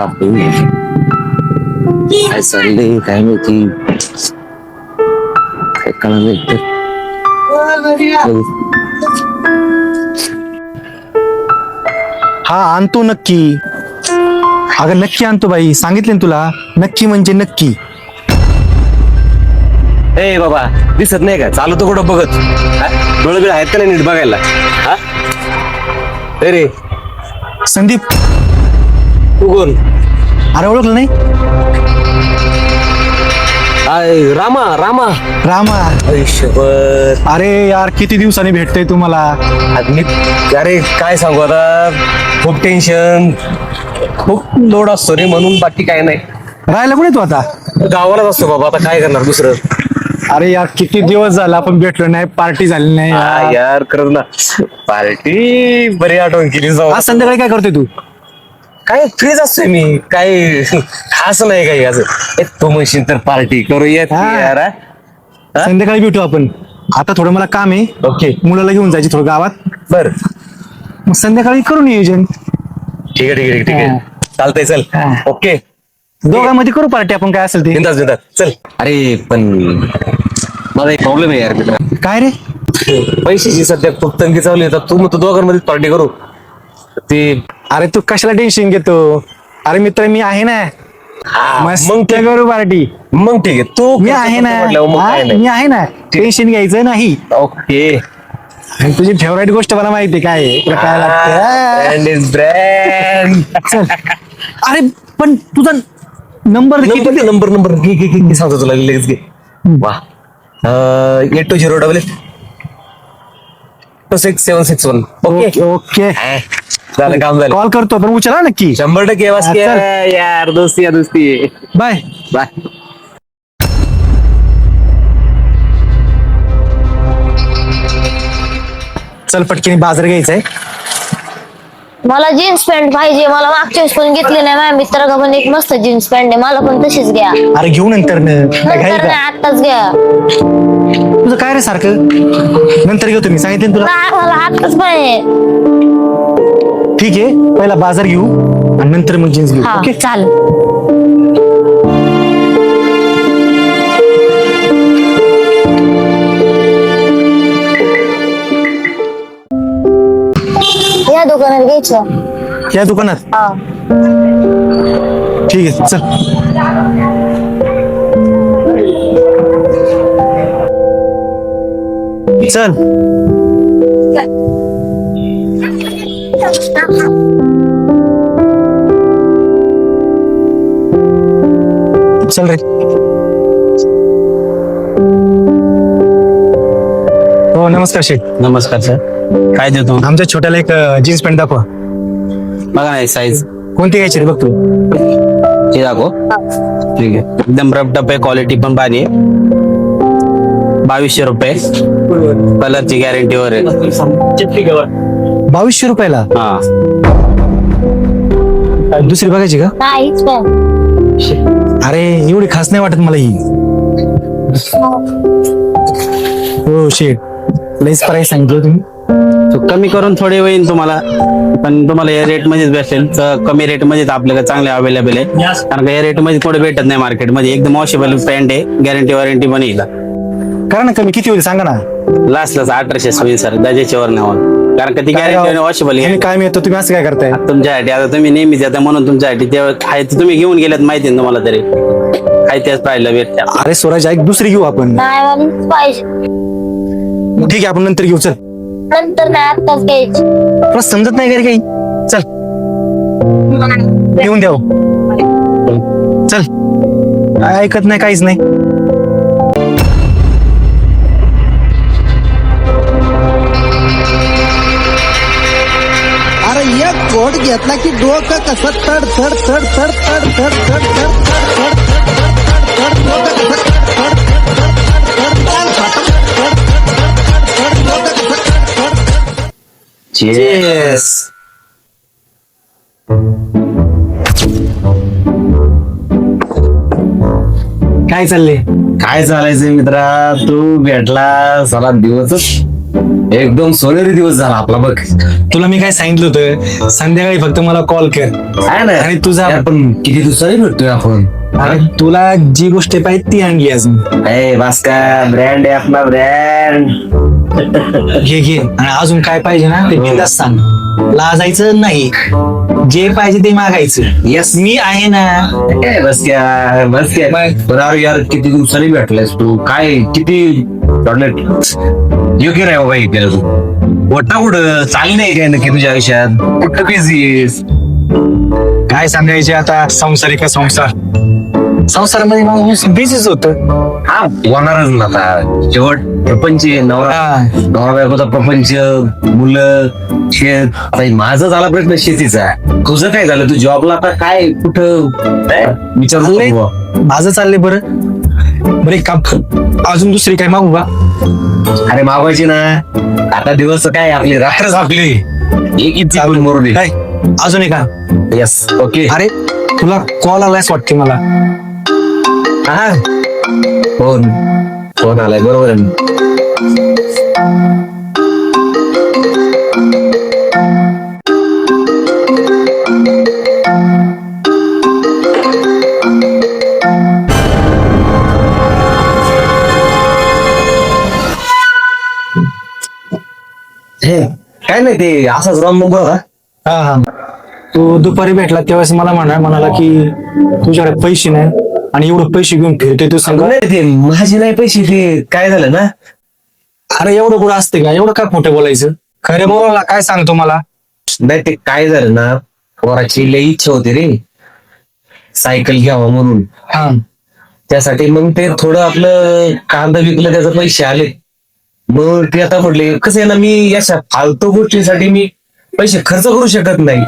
बापरे, काय चाललंय काय माहिती, काय कळलं तर. हा आणतो नक्की. अगं नक्की आणतो बाई, सांगितले ना तुला. नक्की म्हणजे नक्की. ए बाबा, दिसत नाही का? चालू तो कुठं बघत, डोळे बिळ आहेत का नाही नीट बघायला? हा रे संदीप. तू कोण? अरे ओळखलं नाही? रामा रामा रामा. आयुष्यभर. अरे यार किती दिवसांनी भेटतोय तुम्हाला. अरे काय सांगू आता, खूप टेन्शन, खूप लोड असतो रे, म्हणून बाकी काय नाही. राहायला कुठे तू आता? गावालाच असतो बाबा, आता काय करणार दुसरं. अरे यार किती दिवस झाला आपण भेटलो नाही, पार्टी झाली नाही यार. यार खरंच ना, पार्टी बरी आठवण केली. जाऊ आज संध्याकाळी काय करतोय तू? काय फ्रीज असतोय मी, काय खास नाही काही असं. तू म्हणशील तर पार्टी करूयात हा. यार. संध्याकाळी भेटू आपण. आता थोडं मला काम आहे. ओके मुलाला घेऊन जायची थोडं गावात. बर, मग संध्याकाळी करू नियोजन. ठीक आहे ठीक आहे ठीक आहे, चालतंय, चल. हा. ओके, दोघांमध्ये करू पार्टी आपण, काय असेल ते. बिंदास बिंदास, चल. अरे पण माझा एक प्रॉब्लेम आहे यार मित्रा. काय रे? पैशाची सध्या खूप तंगी चालू आहे. तू मग दोघांमध्ये पार्टी करू ते. अरे तू कशाला टेन्शन घेतो? अरे मित्र मी आहे ना. मस्त मग ठीक, करू पार्टी. मग ठीक आहे, तू मी आहे ना. म्हटल्यावर मग काय हा, नाही. मी आहे ना. टेन्शन घ्यायचं नाही. ओके, आणि तुझी फेवरेट गोष्ट मला माहिती आहे काय आहे. तुला काय लागतं. Brand is brand. चल. अरे पण तुझा नंबर नंबर नंबर घे घे घे, सांगतो तुला लगेच घे. वा, 8208 2661. Okay okay. झालं, काम झालं. कॉल करतो पण उचला नक्की. 100% वास हा, चल. यार, दोस्ती आहे दोस्ती. बाय. बाय. चल पटकीने बाजार घ्यायचंय. मला जीन्स पॅन्ट पाहिजे. मला मागच्या वेळेस पण घेतली नाही. माझ्या मित्राला पण एक मस्त जीन्स पॅन्ट आहे, मला पण तशीच घ्या. अरे घेऊ नंतर नंतर नाही, आत्ताच घ्या. तुझं काय रे सारखं? नंतर घेऊ तुम्ही, सांगितलं ना तुला. नाही, मला आत्ताच पाहिजे. ठीक आहे, पहिला बाजार घेऊ आणि नंतर मग जीन्स घेऊ. हा ओके. चाल. या दुकानात घ्यायचं. या दुकानात. हा. ठीक आहे चल. चल. चल रे. हो नमस्कार शेठ. नमस्कार सर, काय देतो? आमच्या छोट्याला एक जीन्स पॅन्ट दाखवा. बघा नाही साईज कोणती घ्यायची रे बघ तू. हे दाखव. ठीक आहे, एकदम रफ आहे, क्वालिटी पण भारी आहे. 2200 रुपये, कलरची गॅरंटी वर आहे. 2200 रुपयाला. हा, दुसरी बघायची का? नाहीच पण. अरे एवढी खास नाही वाटत मला ही. हो शेठ, लईच प्राइस सांगितलं तुम्ही. तो कमी करून थोडे होईल तुम्हाला, पण तुम्हाला या रेट मध्येच भेटेल. तर कमी रेट मध्येच आपल्याला चांगले अवेलेबल आहे, कारण का या रेट मध्ये थोडे भेटत नाही मार्केटमध्ये. एकदम वॉशेबल पॅन्ट आहे, गॅरंटी वॉरंटी पण येईल. करा ना कमी, किती होईल सांगा ना. लास्ट 1800 होईल सर, त्याच्यावर नाही होत, कारण का ती गॅरंटी वॉशेबल हे आहे काय मिळतो, तुम्ही असं काय करताय? तुमच्यासाठी. आता तुम्ही नेहमीच येता म्हणून तुमच्यासाठी ते आहे ते तुम्ही घेऊन गेल्यात, माहिती आहे ना तुम्हाला, तरी आहे त्याच प्राईजला भेटते. अरे स्वराज ऐक, दुसरी घेऊ आपण. नाही, मला पाहिजे. ठीक आहे आपण नंतर घेऊ. चल. नंतर नाही, आत्ताच घ्यायची. तुला समजत नाही घरी काही. चल घेऊन द्याव. चल. काय ऐकत नाही, काहीच नाही. अरे एक कोट घेतला की डोकं कसं तड थड थड थड थड थड थड थड थड थड Cheers. काय चाललंय? काय चालायचं मित्रा, तू भेटला साला दिवसच एकदम सोनेरी दिवस झाला आपला बघ. तुला मी काय सांगितलं होतं, संध्याकाळी फक्त मला कॉल कर. काय ना आणि तुझा पण किती दिवसांनी भेटतोय आपण. अरे तुला जी गोष्ट पाहिजे ती आणली अजून. ए भास्कर, ब्रँड आहे आपला ब्रँड. घे घे. आणि अजून काय पाहिजे ना ते बिनधास्त सांग, लाजायचं नाही. जे पाहिजे ते मागायचं. येस, मी आहे ना. बस क्या बस क्या. बरं यार, किती दिवसांनी भेटलायस तू. काय किती डॉलर योग्य नाही बाबा इकडे तू. वटा कुठं चालली नाही काय नक्की तुझ्या आयुष्यात. कुठं बिझी काय सांगायचे आता, संसारिक संसार. संसारामध्ये माणूस बिझीच होत. हा होणारच ना आता. शेवट प्रपंच आहे, नवरा बायकोचा प्रपंच, मुलं, शेत. आता माझं झाला प्रश्न शेतीचा. तुझं काय झालं, तू जॉबला आता काय कुठं विचारतो. माझं चाललंय बरं. बरं एक काम कर, अजून दुसरी काय मागू का? अरे मागवायची ना. आता दिवस काय आपली रात्र झापली. एक इतकी मरू दे. काय अजून एक का? Yes, okay. अरे तुला कॉल आलायच वाटते मला. हा फोन फोन आलाय, बरोबर आहे. हे काय नाही, ते असाच रॉंग नंबर होता. हा हा. तू दुपारी भेटला तेव्हा मला म्हणाला की तुझ्याकडे पैसे नाही आणि एवढं पैसे घेऊन फिरतोय तू सांग. नाही ते माझे नाही पैसे. ते काय झालं ना. अरे एवढं कुठं असते का, एवढं काय खोटं बोलायचं. खरे बोला, काय सांगतो मला. नाही ते काय झालं ना, पोराची लई इच्छा होती रे सायकल घ्यावं म्हणून. हा त्यासाठी मग ते थोडं आपलं कांदा विकलं, त्याचे पैसे आले. मग ते आता म्हटले कसं आहे ना, मी अशा फालतू गोष्टीसाठी मी पैसे खर्च करू शकत नाही,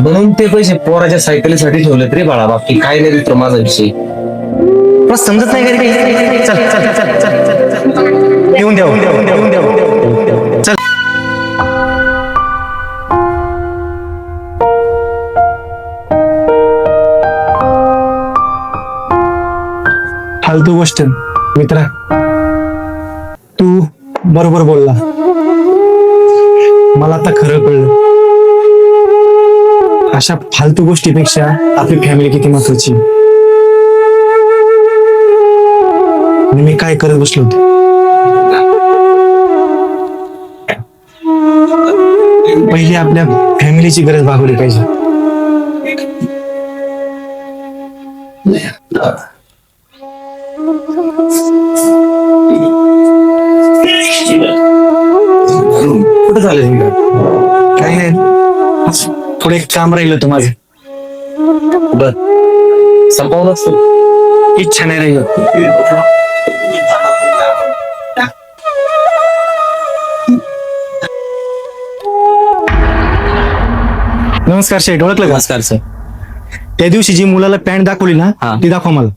म्हणून ते पैसे पोराच्या सायकलीसाठी ठेवलेत रे बाळा. बाकी काय नाही मित्र, माझा विषय तुला समजत नाही का रे? चल चल चल चल चल येऊन द्या. चल फालतू गोष्ट मित्रा, तू बरोबर बोलला. मला आता खरं कळलं, अशा फालतू गोष्टीपेक्षा आपली फॅमिली किती महत्वाची. आणि मी काय करत बसलो होतो. पहिले आपल्या फॅमिलीची गरज भागवली पाहिजे. कुठं झालं काही नाही, थोडं एक काम राहिलं होतं माझं. बर संपवलं असतं. इच्छा नाही राहिलं. नमस्कार शेठ, ओळखलं का? नमस्कार सर. त्या दिवशी जी मुलाला पॅन्ट दाखवली ना, हा. ती दाखवा मला.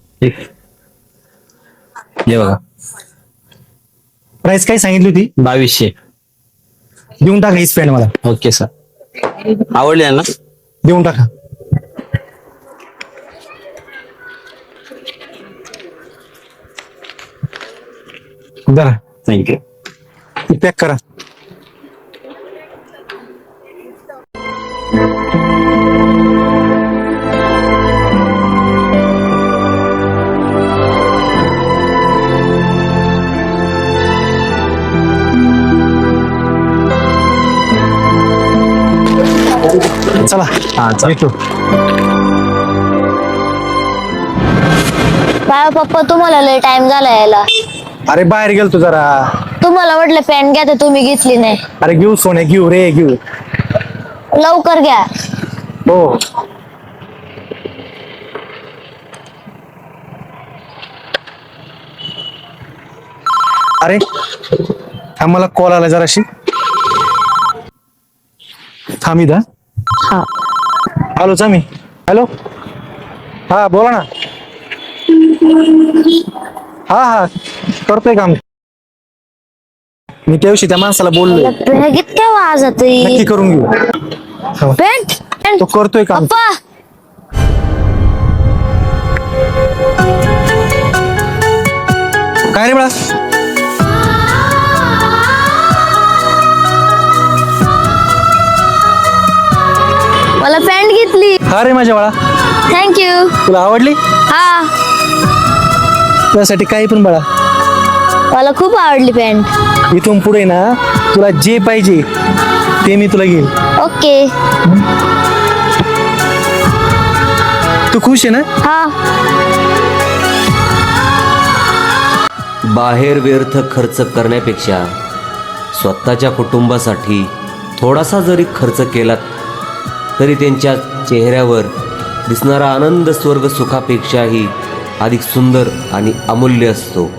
हे बघा, प्राइस काय सांगितली होती? 2200. देऊन टाका हीच पॅन्ट मला. Okay sir. आवडली ना? देऊन टाका. जरा थँक्यू. पॅक करा. चला येतो. काय पप्पा, तुम्हाला लय टाइम झाला यायला. अरे बाहेर गेलतो जरा. तुम्हाला म्हटलं पॅन्ट घ्या तर तुम्ही घेतली नाही. अरे घेऊ सोने, घेऊ रे घेऊ. लवकर घ्या. हो अरे मला कॉल आला जराशी. थांबी दा. हा हॅलो चामी. हॅलो हा बोला ना. हा हा करतोय काम. मी त्या दिवशी त्या माणसाला बोललोय, बॅगेत काय वाजत नक्की करून घेऊ. पॅन्ट तो करतोय काम. पप्पा काय रे बाळा? मला पॅन्ट घेतली. हा रे माझ्या बाळा, थँक्यू. तुला आवडली? हा, त्यासाठी काही पण बाळा. मला खूप आवडली पॅन्ट. इथून पुढे ना तुला जे पाहिजे ते मी तुला घेईल. ओके. तू खुश आहे ना? हा. बाहेर व्यर्थ खर्च करण्यापेक्षा स्वतःच्या कुटुंबासाठी थोडासा जरी खर्च केलात तरी त्यांच्या चेहऱ्यावर दिसणारा आनंद स्वर्ग सुखापेक्षाही अधिक सुंदर आणि अमूल्य असतो.